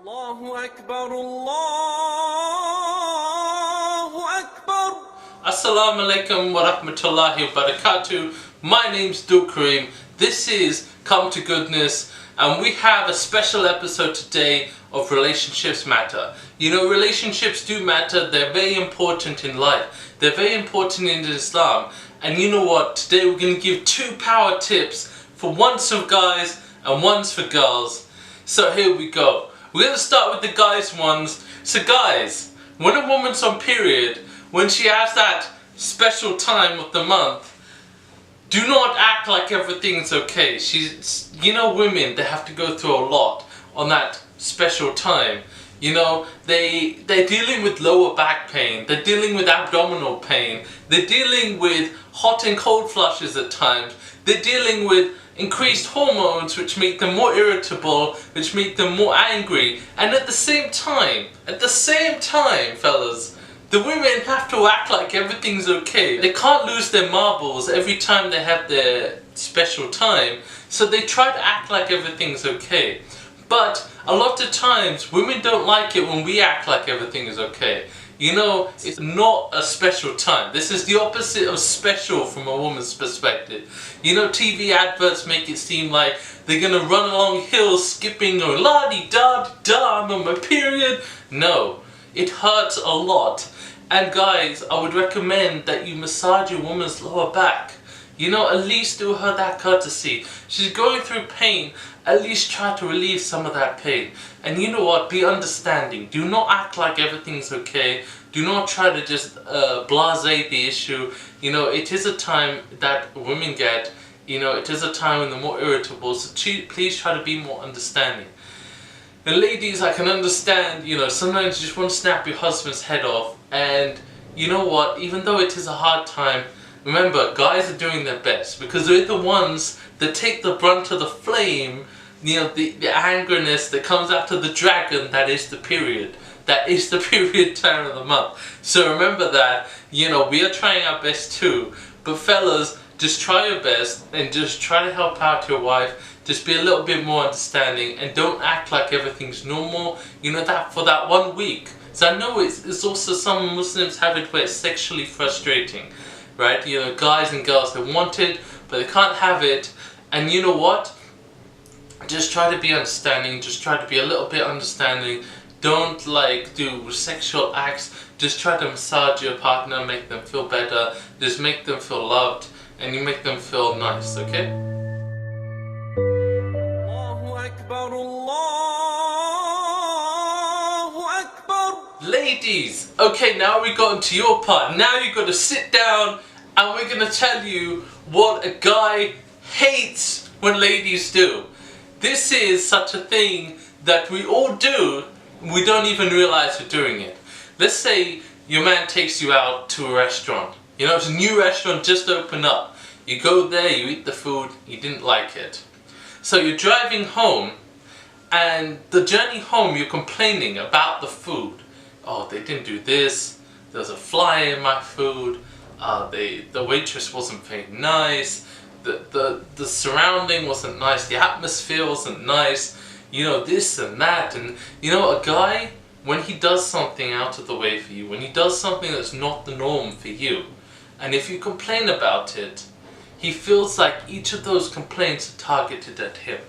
Allahu Akbar, Allahu Akbar. Assalamu alaikum wa rahmatullahi wa barakatuh. My name's Abdul Karim. This is Come to Goodness, and we have a special episode today of Relationships Matter. You know, relationships do matter. They're very important in life. They're very important in Islam. And you know what? Today we're going to give 2 power tips for one's for guys and one's for girls. So here we go. We're going to start with the guys ones. So guys, when a woman's on period, when she has that special time of the month, do not act like everything's okay. You know, women, they have to go through a lot on that special time. You know, they're dealing with lower back pain, they're dealing with abdominal pain, they're dealing with hot and cold flushes at times, they're dealing with increased hormones which make them more irritable, which make them more angry, and at the same time, fellas, the women have to act like everything's okay. They can't lose their marbles every time they have their special time, so they try to act like everything's okay. But a lot of times, women don't like it when we act like everything is okay. You know, it's not a special time. This is the opposite of special from a woman's perspective. You know, TV adverts make it seem like they're gonna run along hills skipping or la-di-da-di-da, I'm on my period. No, it hurts a lot. And guys, I would recommend that you massage your woman's lower back. You know, at least do her that courtesy. She's going through pain, at least try to relieve some of that pain. And you know what, be understanding. Do not act like everything's okay. Do not try to just blase the issue. You know, it is a time that women get, you know, it is a time when they're more irritable, so please try to be more understanding. And ladies, I can understand, you know, sometimes you just want to snap your husband's head off, and you know what, even though it is a hard time, remember, guys are doing their best because they're the ones that take the brunt of the flame, you know, the angerness that comes after the dragon that is the period. That is the period time of the month. So remember that, you know, we are trying our best too. But fellas, just try your best and just try to help out your wife. Just be a little bit more understanding and don't act like everything's normal, you know, that for that 1 week. So I know it's also some Muslims have it where it's sexually frustrating. Right, you know, guys and girls, they want it, but they can't have it. And you know what? Just try to be understanding. Just try to be a little bit understanding. Don't like do sexual acts. Just try to massage your partner, make them feel better. Just make them feel loved, and you make them feel nice. Okay? Allahu Akbar, Allahu Akbar. Ladies, okay, now we got into your part. Now you've got to sit down and we're going to tell you what a guy hates when ladies do. This is such a thing that we all do, we don't even realize we're doing it. Let's say your man takes you out to a restaurant. You know, it's a new restaurant just opened up. You go there, you eat the food, you didn't like it. So you're driving home, and the journey home you're complaining about the food. Oh, they didn't do this, there was a fly in my food, the waitress wasn't very nice, the surrounding wasn't nice, the atmosphere wasn't nice, you know, this and that. And you know, a guy, when he does something out of the way for you, when he does something that's not the norm for you, and if you complain about it, he feels like each of those complaints are targeted at him.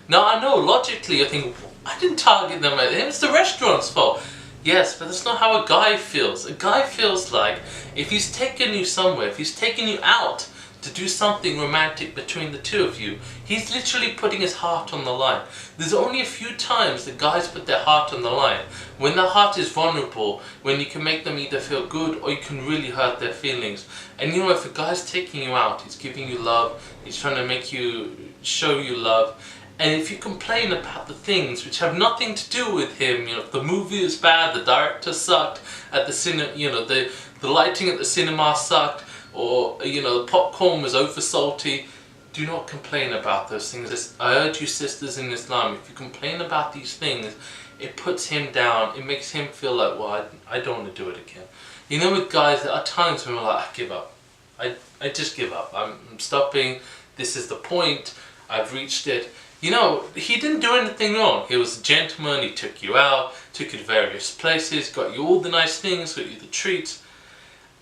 Now I know, logically, I think, I didn't target them at him, it's the restaurant's fault. Yes, but that's not how a guy feels. A guy feels like if he's taken you somewhere, if he's taken you out to do something romantic between the two of you, he's literally putting his heart on the line. There's only a few times that guys put their heart on the line. When their heart is vulnerable, when you can make them either feel good or you can really hurt their feelings. And you know, if a guy's taking you out, he's giving you love, he's trying to make you, show you love. And if you complain about the things which have nothing to do with him, you know, if the movie is bad, the director sucked at the cinema, you know, the lighting at the cinema sucked, or you know, the popcorn was over salty, do not complain about those things. I urge you, sisters in Islam, if you complain about these things, it puts him down, it makes him feel like, well, I don't want to do it again. You know, with guys, there are times when we're like, I give up. I just give up. I'm stopping. This is the point. I've reached it. You know, he didn't do anything wrong. He was a gentleman, he took you out, took you to various places, got you all the nice things, got you the treats.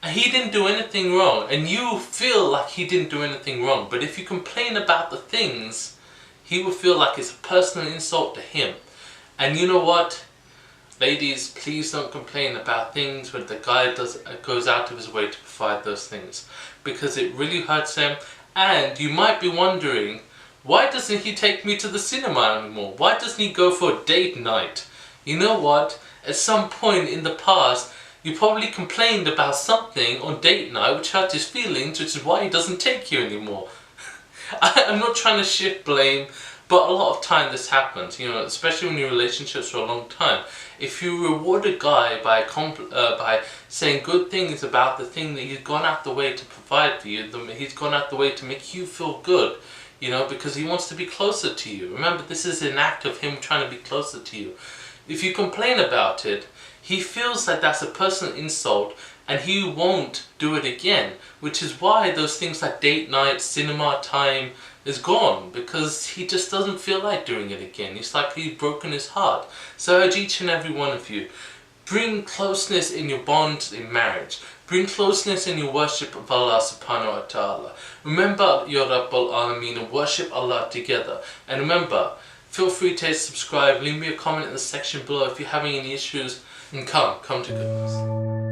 And he didn't do anything wrong, and you feel like he didn't do anything wrong. But if you complain about the things, he will feel like it's a personal insult to him. And you know what? Ladies, please don't complain about things when the guy goes out of his way to provide those things, because it really hurts them. And you might be wondering, why doesn't he take me to the cinema anymore? Why doesn't he go for a date night? You know what? At some point in the past, you probably complained about something on date night which hurt his feelings, which is why he doesn't take you anymore. I'm not trying to shift blame, but a lot of time this happens, you know, especially when you're in relationships for a long time. If you reward a guy by saying good things about the thing that he's gone out the way to provide for you, he's gone out the way to make you feel good, you know, because he wants to be closer to you. Remember, this is an act of him trying to be closer to you. If you complain about it, he feels that that's a personal insult and he won't do it again, which is why those things like date night, cinema time is gone, because he just doesn't feel like doing it again. It's like he's broken his heart. So I urge each and every one of you, bring closeness in your bond in marriage. Bring closeness in your worship of Allah subhanahu wa ta'ala. Remember your Rabbul Alameen and worship Allah together. And remember, feel free to subscribe, leave me a comment in the section below if you're having any issues, and come to goodness.